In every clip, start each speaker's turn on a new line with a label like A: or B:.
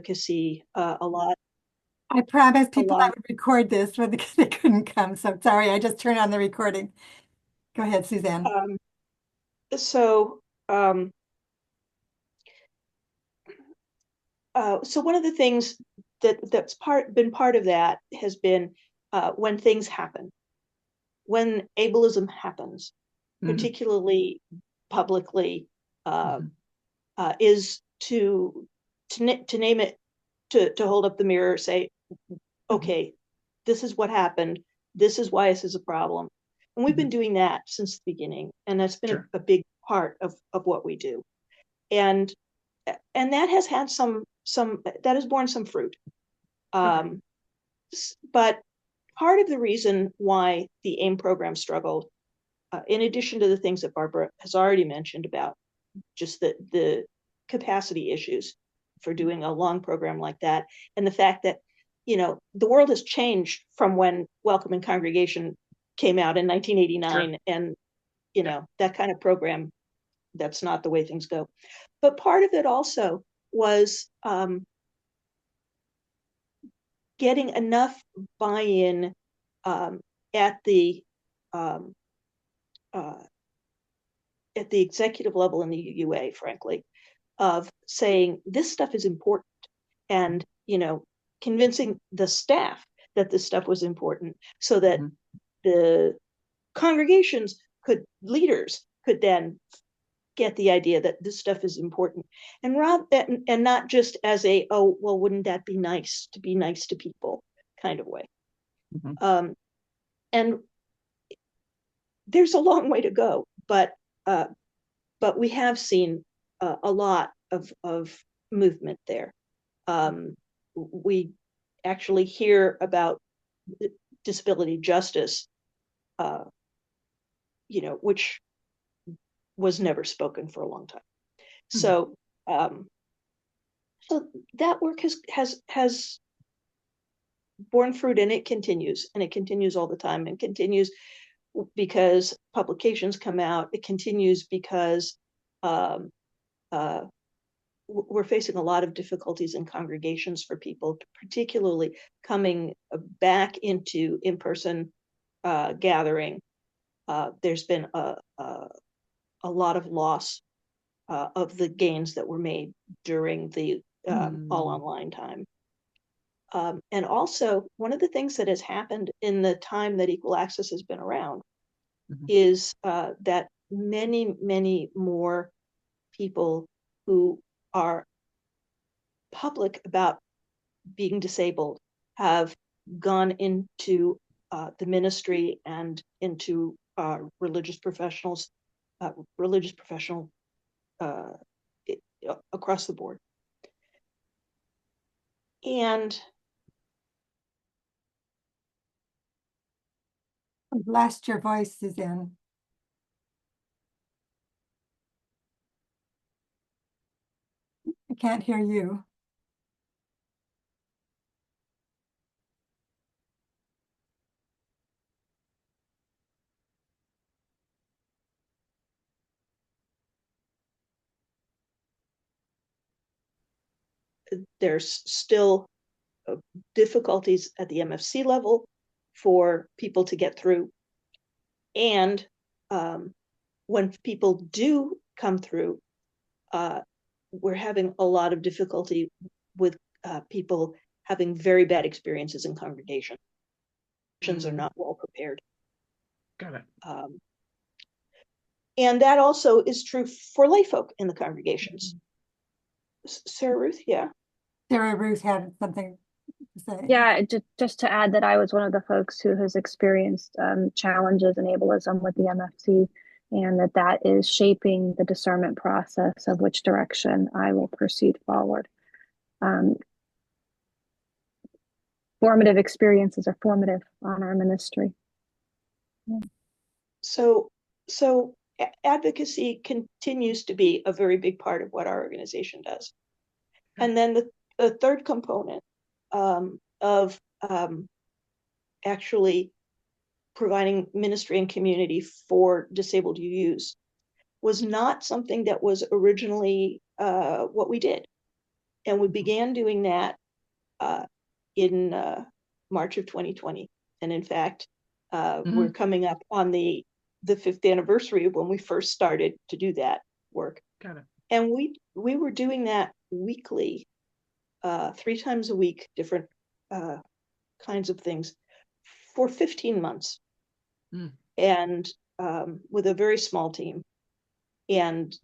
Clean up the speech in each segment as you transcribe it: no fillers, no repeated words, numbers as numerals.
A: advocacy a lot.
B: I promised
A: A
B: people I
A: lot.
B: would record this when they couldn't come. So sorry, I just turned on the recording. Go ahead, Suzanne.
A: Um, so um, so one of the things that's been part of that has been when things happen, when ableism happens,
B: Mm-hmm.
A: particularly publicly, uh,
B: Mm-hmm.
A: is to name it, to hold up the mirror, say,
B: Mm-hmm.
A: okay, this is what happened. This is why this is a problem. And we've
B: Mm-hmm.
A: been doing that since the beginning. And that's been
B: Sure.
A: a big part of what we do. And that has had that has borne some fruit.
B: Okay.
A: Um, but part of the reason why the AIM program struggled, in addition to the things that Barbara has already mentioned about just the capacity issues for doing a long program like that, and the fact that the world has changed from when Welcome and Congregation came out in
B: Sure.
A: 1989, and
B: Yeah.
A: that kind of program, that's not the way things go. But part of it also was getting enough buy-in um, at the um, uh, at the executive level in the UUA, frankly, of saying this stuff is important, and convincing the staff that this stuff was important, so that
B: Mm-hmm.
A: the leaders could then get the idea that this stuff is important, and not just as a, oh well, wouldn't that be nice to be nice to people kind of way.
B: Mm-hmm.
A: um, and there's a long way to go, uh, but we have seen a lot of movement there. We actually hear about disability justice, uh, which was never spoken for a long time.
B: Mm-hmm.
A: So, um, so that work has borne fruit, and it continues all the time, and continues because publications come out. It continues because um, uh, we're facing a lot of difficulties in congregations for people, particularly coming back into in-person gathering. There's been a lot of loss of the gains that were made during the all
B: Mm-hmm.
A: online time. And also, one of the things that has happened in the time that EqUUal Access has been around
B: Mm-hmm.
A: is that many, many more people who are public about being disabled have gone into the ministry and into religious professional uh, across the board. And
B: I've lost your voice, Suzanne. I can't hear you.
A: there's still difficulties at the MFC level for people to get through. And when people do come through, uh, we're having a lot of difficulty with people having very bad experiences in congregations. Are
B: Mm.
A: not well prepared.
B: Got it.
A: And that also is true for lay folk in the congregations.
B: Mhm.
A: Sarah Ruth, yeah.
B: Sarah Ruth had something to say.
C: Yeah, just to add that I was one of the folks who has experienced challenges and ableism with the MFC, and that is shaping the discernment process of which direction I will proceed forward. Um, Formative experiences are formative on our ministry. Yeah.
A: So advocacy continues to be a very big part of what our organization does. And then the third component of actually providing ministry and community for disabled UUs was not something that was originally what we did. And we began doing that in March of 2020. And in fact, we're coming up on the 5th anniversary of when we first started to do that work.
D: Got it.
A: And we were doing that weekly, 3 times a week, different kinds of things for 15 months. And with a very small team. And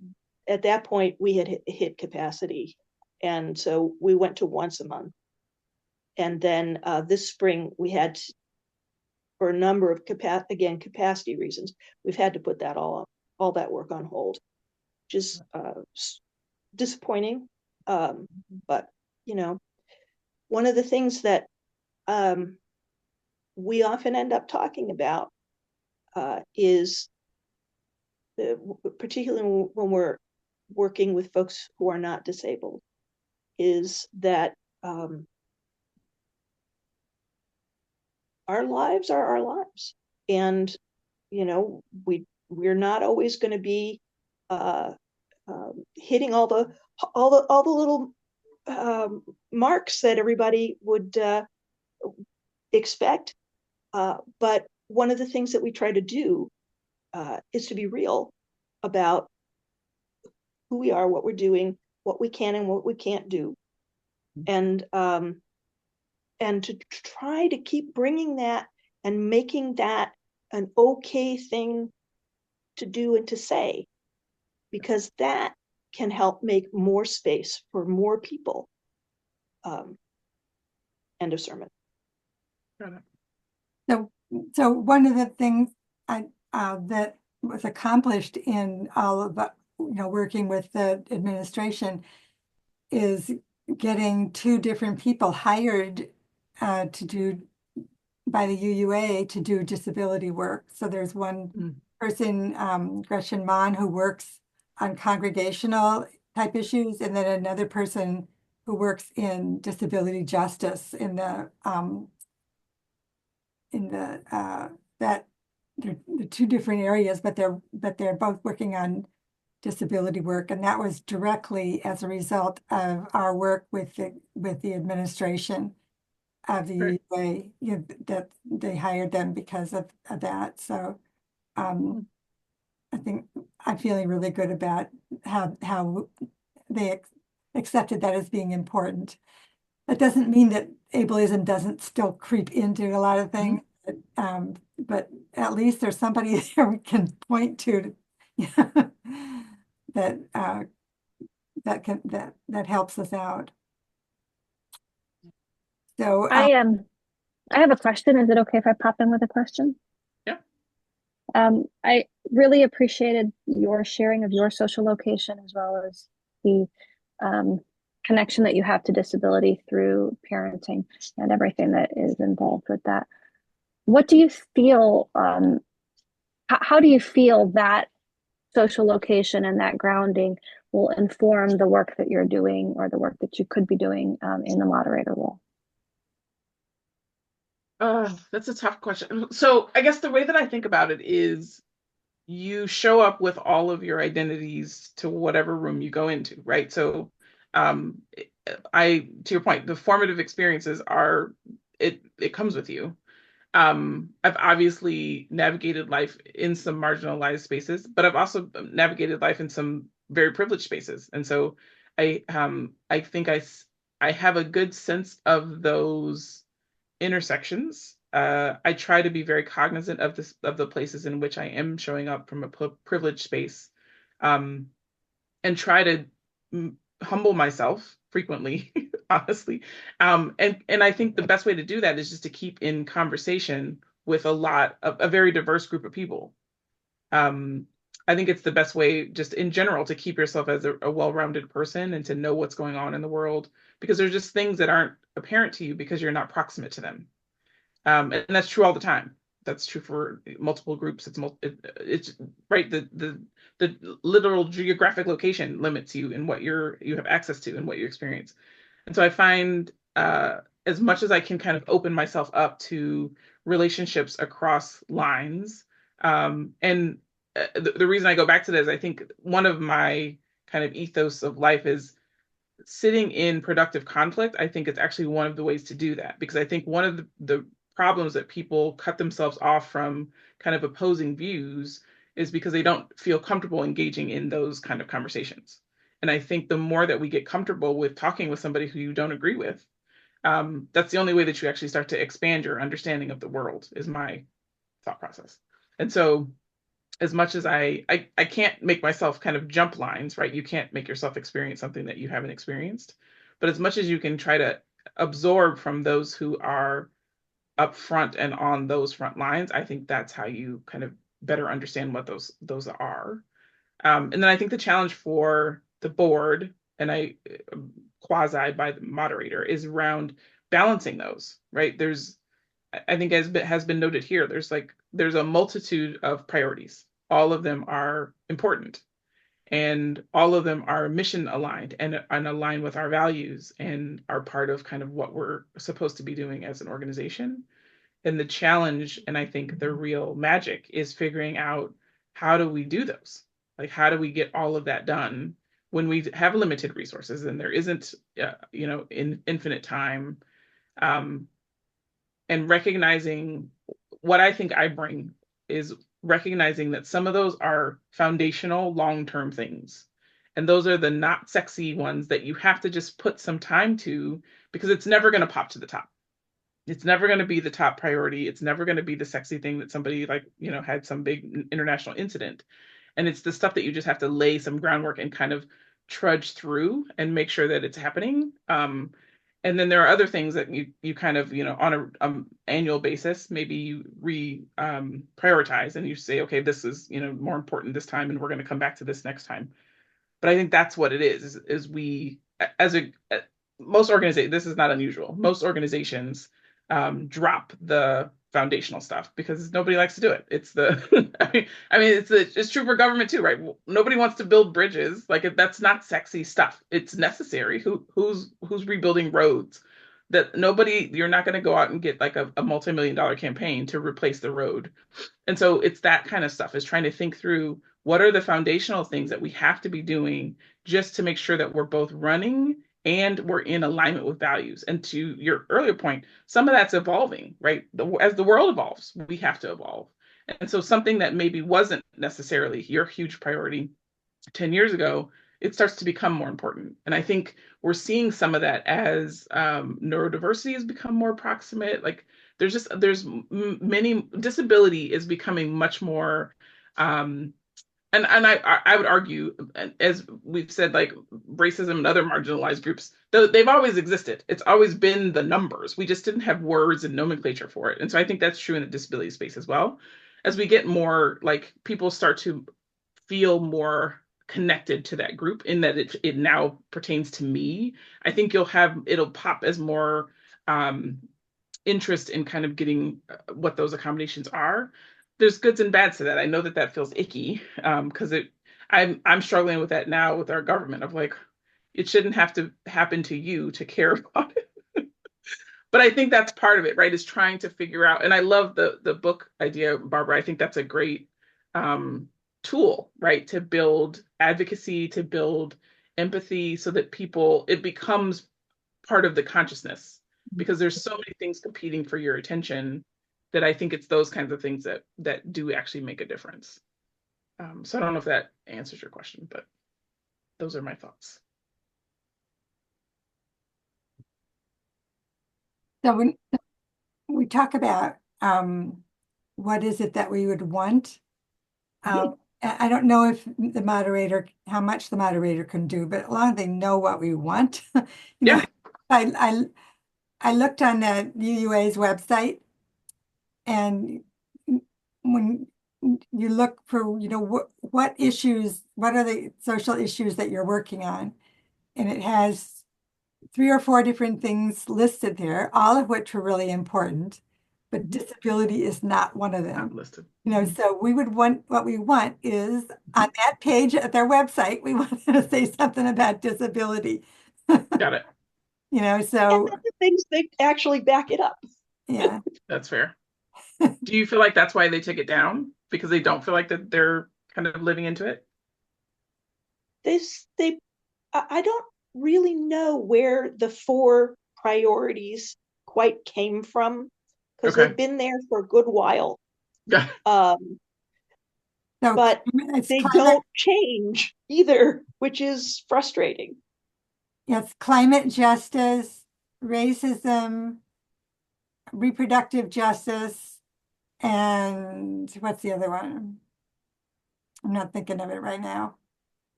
A: at that point, we had hit capacity. And so we went to once a month. And then this spring, we had, for a number of capacity reasons, we've had to put that all that work on hold, which is disappointing. But, you know, one of the things that we often end up talking about is, particularly when we're working with folks who are not disabled, is that our lives are our lives, and you know, we're not always going to be hitting all the little marks that everybody would expect. But one of the things that we try to do is to be real about who we are, what we're doing, what we can and what we can't do, and to try to keep bringing that and making that an okay thing to do and to say, because that can help make more space for more people. End of sermon.
D: Got it.
B: So one of the things that was accomplished in all of working with the administration is getting 2 different people hired to do by the UUA to do disability work. So there's one person, Gretchen Mon, who works on congregational type issues, and then another person who works in disability justice in the that they're 2 different areas, but they're both working on disability work, and that was directly as a result of our work with the administration of the UUA, that they hired them because of that. So I think I'm feeling really good about how they accepted that as being important. That doesn't mean that ableism doesn't still creep into a lot of things, but at least there's somebody there we can point to that helps us out. So
C: I have a question. Is it okay if I pop in with a question?
D: Yeah.
C: I really appreciated your sharing of your social location, as well as the connection that you have to disability through parenting and everything that is involved with that. What do you feel, how do you feel that social location and that grounding will inform the work that you're doing, or the work that you could be doing in the moderator role?
D: That's a tough question. So I guess the way that I think about it is, you show up with all of your identities to whatever room you go into, right? So to your point, the formative experiences are, it comes with you. I've obviously navigated life in some marginalized spaces, but I've also navigated life in some very privileged spaces. And so I think I have a good sense of those intersections. I try to be very cognizant of the places in which I am showing up from a privileged space, and try to humble myself frequently, honestly. And I think the best way to do that is just to keep in conversation with a very diverse group of people. I think it's the best way, just in general, to keep yourself as a well-rounded person and to know what's going on in the world, because there's just things that aren't apparent to you because you're not proximate to them. And that's true all the time. That's true for multiple groups. It's right. The literal geographic location limits you in what you have access to and what you experience. And so I find, as much as I can kind of open myself up to relationships across lines, and the reason I go back to this, I think one of my kind of ethos of life is sitting in productive conflict, I think it's actually one of the ways to do that, because I think one of the problems that people cut themselves off from kind of opposing views is because they don't feel comfortable engaging in those kind of conversations. And I think the more that we get comfortable with talking with somebody who you don't agree with, that's the only way that you actually start to expand your understanding of the world, is my thought process. And so as much as I can't make myself kind of jump lines, right? You can't make yourself experience something that you haven't experienced. But as much as you can try to absorb from those who are up front and on those front lines, I think that's how you kind of better understand what those are. And then I think the challenge for the board, and I quasi by the moderator, is around balancing those, right? I think, as has been noted here, there's a multitude of priorities. All of them are important, and all of them are mission aligned and aligned with our values and are part of kind of what we're supposed to be doing as an organization. And the challenge, and I think the real magic, is figuring out, how do we do those? Like, how do we get all of that done when we have limited resources and there isn't, infinite time? And recognizing what I think I bring is recognizing that some of those are foundational long-term things. And those are the not sexy ones that you have to just put some time to, because it's never going to pop to the top. It's never going to be the top priority. It's never going to be the sexy thing that somebody had some big international incident. And it's the stuff that you just have to lay some groundwork and kind of trudge through and make sure that it's happening. And then there are other things that you kind of, on a annual basis, maybe you prioritize and you say, okay, this is, more important this time, and we're going to come back to this next time. But I think that's what it is we, most organizations, this is not unusual. Most organizations drop the foundational stuff because nobody likes to do it. It's it's true for government too, right? Nobody wants to build bridges. Like, that's not sexy stuff. It's necessary. Who's rebuilding roads? You're not going to go out and get like a multi-million-dollar campaign to replace the road. And so it's that kind of stuff, is trying to think through, what are the foundational things that we have to be doing just to make sure that we're both running and we're in alignment with values. And to your earlier point, some of that's evolving, right? As the world evolves, we have to evolve. And so something that maybe wasn't necessarily your huge priority 10 years ago, it starts to become more important. And I think we're seeing some of that as neurodiversity has become more proximate. Like, there's many, disability is becoming much more, and I would argue, as we've said, like, racism and other marginalized groups, they've always existed. It's always been the numbers. We just didn't have words and nomenclature for it. And so I think that's true in the disability space as well. As we get more, like, people start to feel more connected to that group, in that it now pertains to me, I think it'll pop as more interest in kind of getting what those accommodations are. There's goods and bads to that. I know that feels icky, because I'm struggling with that now with our government, of like, it shouldn't have to happen to you to care about it. But I think that's part of it, right? Is trying to figure out, and I love the book idea, Barbara. I think that's a great tool, right? To build advocacy, to build empathy, so that it becomes part of the consciousness, because there's so many things competing for your attention, that I think it's those kinds of things that do actually make a difference. So I don't know if that answers your question, but those are my thoughts.
B: So when we talk about what is it that we would want, I don't know if how much the moderator can do, but as long as they know what we want.
D: Yeah.
B: I looked on the UUA's website, and when you look for, what are the social issues that you're working on? And it has 3 or 4 different things listed there, all of which are really important, but disability is not one of them.
D: Not listed.
B: So what we want is, on that page at their website, we want to say something about disability.
D: Got it.
B: So.
A: And the things they actually back it up.
B: Yeah.
D: That's fair. Do you feel like that's why they take it down? Because they don't feel like that they're kind of living into it?
A: I don't really know where the 4 priorities quite came from, because
D: Okay.
A: they've been there for a good while.
D: Yeah.
B: So
A: But
B: it's
A: they
B: climate,
A: don't change either, which is frustrating.
B: yes, climate justice, racism, reproductive justice, and what's the other one? I'm not thinking of it right now.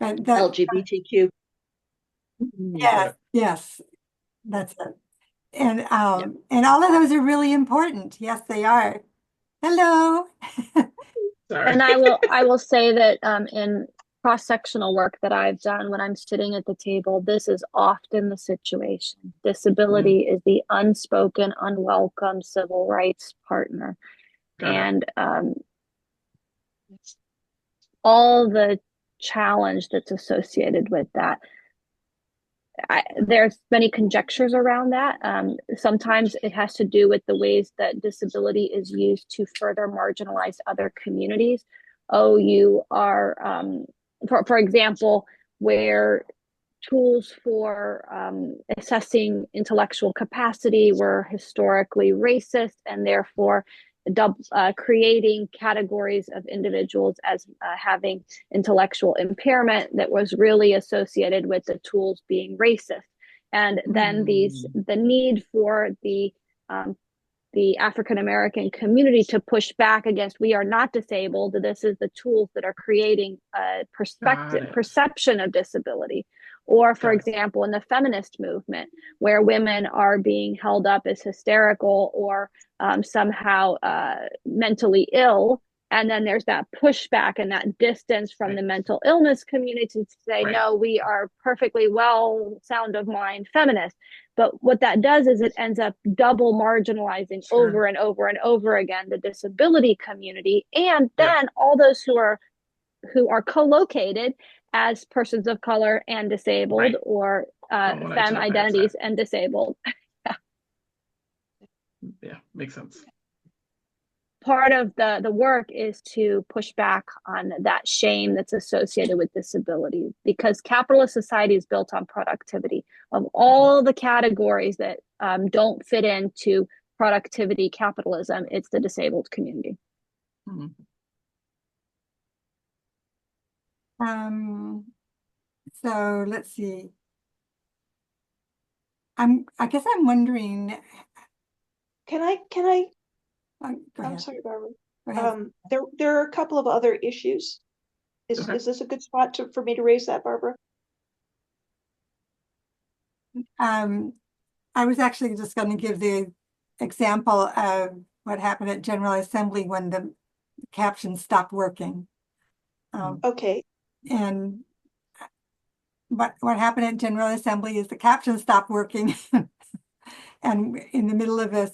B: But that,
A: LGBTQ.
B: yes, that's it. And all of those are really important. Yes, they are. Hello.
D: Sorry.
C: And I will say that in cross-sectional work that I've done when I'm sitting at the table, this is often the situation. Disability is the unspoken, unwelcome civil rights partner.
D: Got it.
C: And all the challenge that's associated with that. There's many conjectures around that. Sometimes it has to do with the ways that disability is used to further marginalize other communities. Oh, you are, for example, where tools for assessing intellectual capacity were historically racist, and therefore creating categories of individuals as having intellectual impairment that was really associated with the tools being racist. And then the need for the African American community to push back against, we are not disabled. This is the tools that are creating a perception of disability. Or, for example, in the feminist movement, where women are being held up as hysterical or somehow mentally ill. And then there's that pushback and that distance from the mental illness community to say, no, we are perfectly well, sound of mind feminists. But what that does is it ends up double marginalizing over and over and over again the disability community, and then all those who are co-located as persons of color and disabled, or femme identities and disabled.
D: Yeah, makes sense.
C: Part of the work is to push back on that shame that's associated with disability, because capitalist society is built on productivity. Of all the categories that don't fit into productivity capitalism, it's the disabled community.
B: So let's see. I guess I'm wondering.
A: Can I?
B: Go
A: I'm
B: ahead.
A: sorry, Barbara.
B: Go ahead.
A: There are a couple of other issues. Is this a good spot for me to raise that, Barbara?
B: I was actually just going to give the example of what happened at General Assembly when the captions stopped working.
A: Okay.
B: And what happened at General Assembly is the captions stopped working and in the middle of a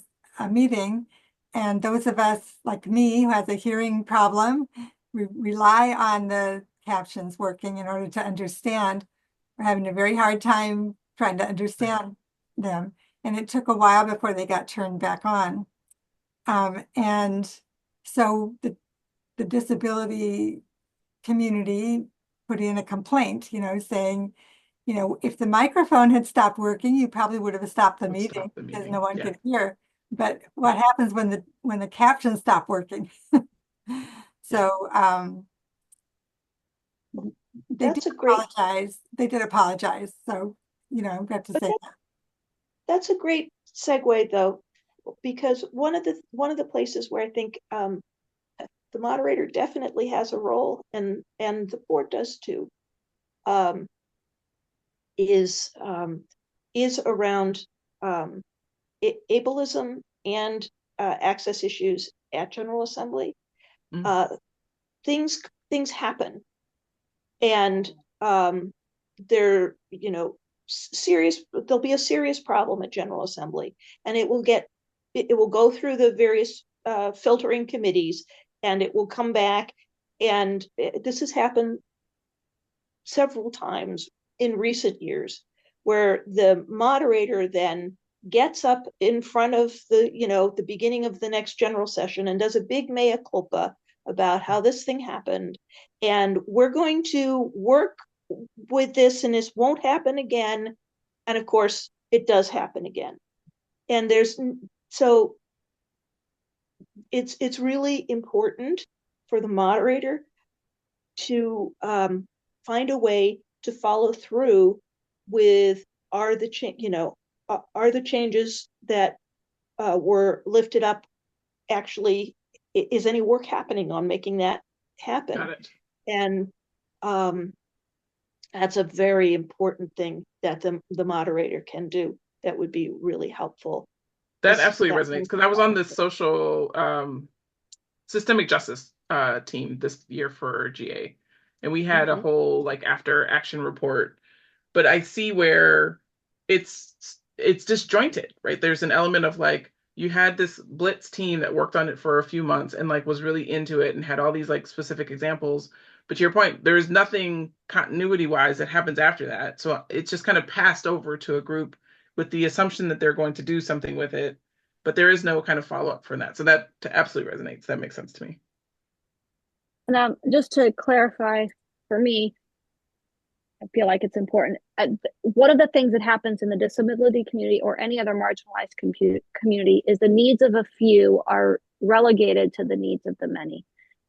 B: meeting. And those of us like me who has a hearing problem, we rely on the captions working in order to understand. We're having a very hard time trying to understand them. And it took a while before they got turned back on. And so the disability community put in a complaint, saying, if the microphone had stopped working, you probably would have stopped the meeting because no one could hear. But what happens when the captions stop working? So they did apologize. They did apologize. So, I've got to say that.
A: That's a great segue, though, because one of the places where I think the moderator definitely has a role, and the board does too, is around ableism and access issues at General Assembly. Things happen, and there'll be a serious problem at General Assembly, and it will go through the various filtering committees, and it will come back. And this has happened several times in recent years, where the moderator then gets up in front of the beginning of the next general session and does a big mea culpa about how this thing happened. And we're going to work with this, and this won't happen again. And of course, it does happen again. And so it's really important for the moderator to find a way to follow through with are the changes that were lifted up actually, is any work happening on making that happen?
D: Got it.
A: And that's a very important thing that the moderator can do. That would be really helpful.
D: That absolutely resonates, because I was on the social systemic justice team this year for GA, and we had a whole like after action report. But I see where it's disjointed, right? There's an element of like, you had this blitz team that worked on it for a few months and like was really into it and had all these like specific examples. But to your point, there is nothing continuity wise that happens after that. So it's just kind of passed over to a group with the assumption that they're going to do something with it, but there is no kind of follow up from that. So that absolutely resonates. That makes sense to me.
C: And just to clarify for me, I feel like it's important. One of the things that happens in the disability community or any other marginalized community is the needs of a few are relegated to the needs of the many.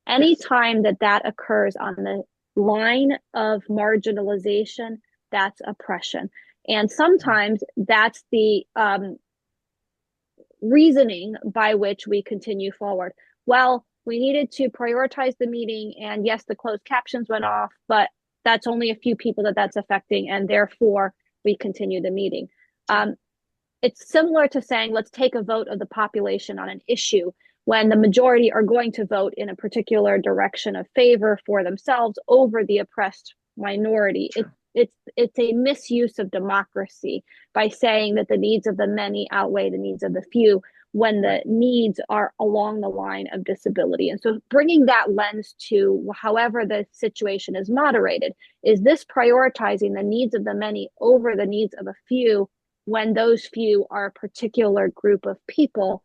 C: Anytime that occurs on the line of marginalization, that's oppression. And sometimes that's the reasoning by which we continue forward. Well, we needed to prioritize the meeting, and yes, the closed captions went off, but that's only a few people that's affecting, and therefore we continue the meeting. It's similar to saying, let's take a vote of the population on an issue when the majority are going to vote in a particular direction of favor for themselves over the oppressed minority.
D: Sure.
C: It's a misuse of democracy by saying that the needs of the many outweigh the needs of the few when the needs are along the line of disability. And so bringing that lens to however the situation is moderated, is this prioritizing the needs of the many over the needs of a few when those few are a particular group of people?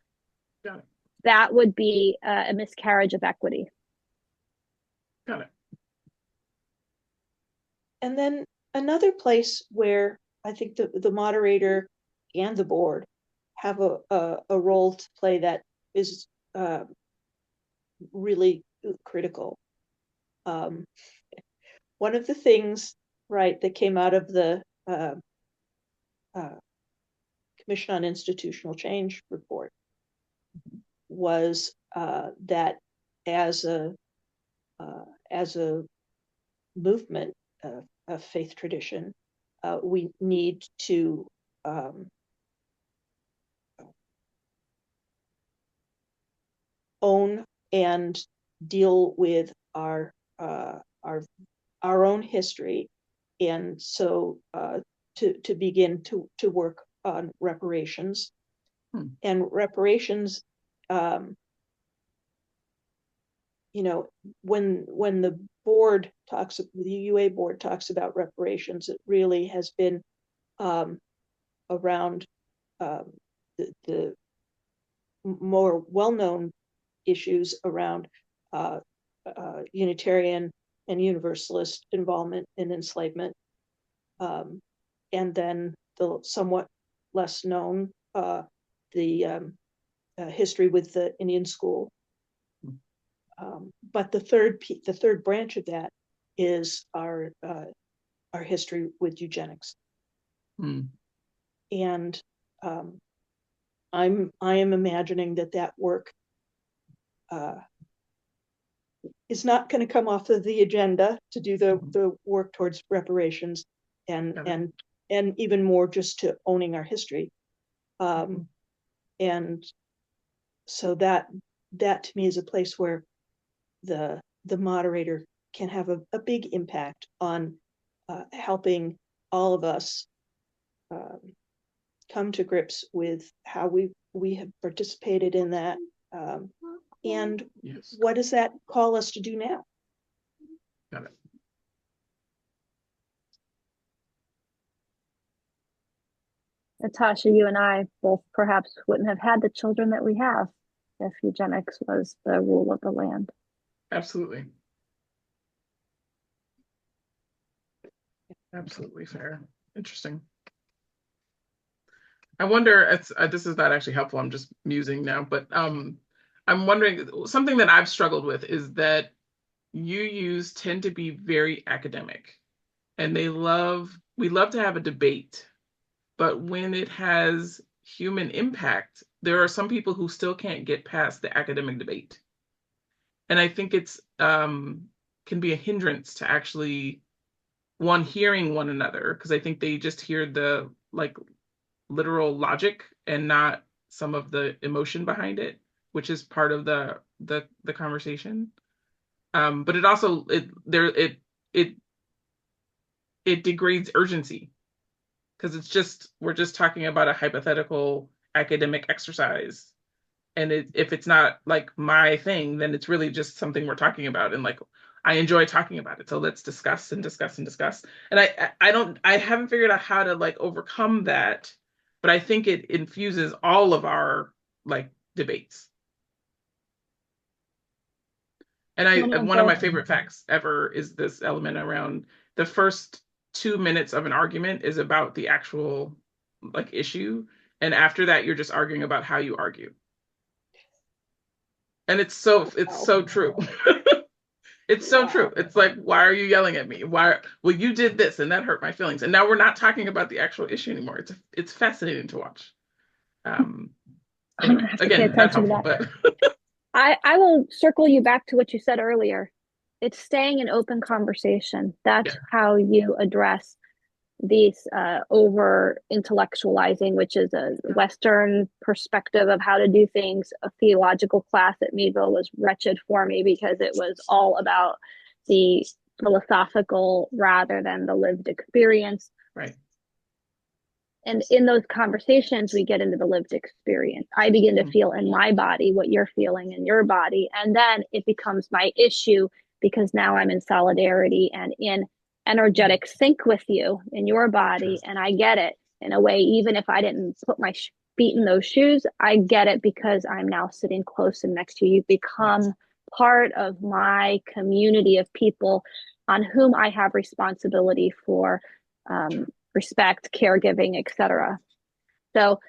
D: Got it.
C: That would be a miscarriage of equity.
D: Got it.
A: And then another place where I think the moderator and the board have a role to play that is really critical. One of the things, right, that came out of the Commission on Institutional Change report was that as a movement, a faith tradition, we need to own and deal with our own history, and so to begin to work on reparations. And reparations, when the board talks, the UUA board talks about reparations, it really has been around the more well-known issues around Unitarian and Universalist involvement in enslavement, and then the somewhat less known the history with the Indian school. But the third branch of that is our history with eugenics. And I am imagining that work is not going to come off of the agenda to do the work towards reparations, and even more just to owning our history. And so that to me is a place where the moderator can have a big impact on helping all of us come to grips with how we have participated in that, and what does that call us to do now?
D: Got it.
C: Natasha, you and I both perhaps wouldn't have had the children that we have if eugenics was the rule of the land.
D: Absolutely. Absolutely fair. Interesting. I wonder, this is not actually helpful, I'm just musing now, but I'm wondering, something that I've struggled with is that UUs tend to be very academic, and we love to have a debate, but when it has human impact, there are some people who still can't get past the academic debate. And I think it's can be a hindrance to actually hearing one another, because I think they just hear the like literal logic and not some of the emotion behind it, which is part of the conversation. But it also it degrades urgency, because we're just talking about a hypothetical academic exercise, and if it's not like my thing, then it's really just something we're talking about, and like I enjoy talking about it, so let's discuss and discuss and discuss. And I haven't figured out how to like overcome that, but I think it infuses all of our like debates. And one of my favorite facts ever is this element around the first 2 minutes of an argument is about the actual like issue, and after that you're just arguing about how you argue. And it's so true. It's so true. It's like, why are you yelling at me? Why? Well, you did this and that hurt my feelings. And now we're not talking about the actual issue anymore. It's fascinating to watch.
C: I'm gonna have to pay
D: Again, not
C: attention to
D: helpful,
C: that.
D: but
C: I will circle you back to what you said earlier. It's staying in open conversation. That's
D: Yeah.
C: how you address these over intellectualizing, which is a Western perspective of how to do things. A theological class at Meadville was wretched for me because it was all about the philosophical rather than the lived experience.
D: right.
C: And in those conversations, we get into the lived experience. I begin to feel in my body what you're feeling in your body. And then it becomes my issue because now I'm in solidarity and in energetic sync with you in your body. And I get it in a way, even if I didn't put my feet in those shoes, I get it because I'm now sitting close and next to you. You've become part of my community of people on whom I have responsibility for respect, caregiving, etc. So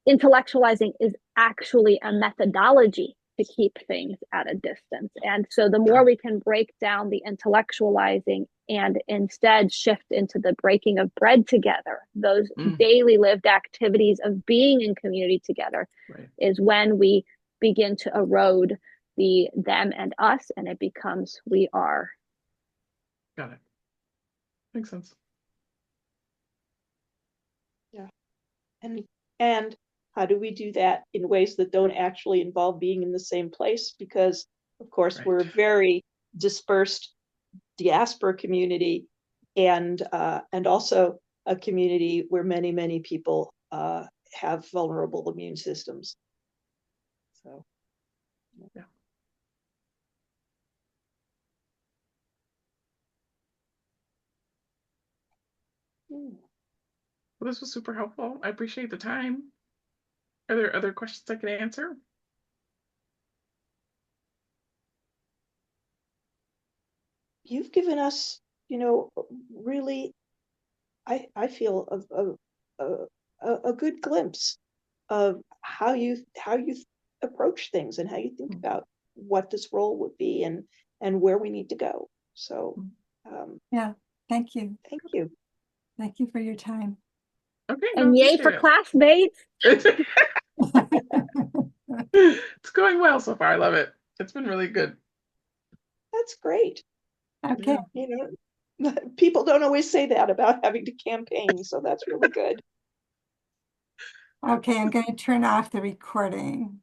C: intellectualizing is actually a methodology to keep things at a distance. And so the more we can break down the intellectualizing and instead shift into the breaking of bread together, those daily lived activities of being in community together, is when we begin to erode the them and us, and it becomes we are.
D: Got it. Makes sense.
A: Yeah. And how do we do that in ways that don't actually involve being in the same place? Because of course we're a very dispersed diaspora community, and also a community where many people have vulnerable immune systems. So
D: yeah. Well, this was super helpful. I appreciate the time. Are there other questions I can answer?
A: You've given us, really, I feel a good glimpse of how you approach things and how you think about what this role would be and where we need to go. So
B: yeah, thank you.
A: Thank you.
B: Thank you for your time.
D: Okay.
C: And yay for classmates.
D: It's going well so far. I love it. It's been really good.
A: That's great.
B: Okay.
A: People don't always say that about having to campaign, so that's really good.
B: Okay, I'm going to turn off the recording.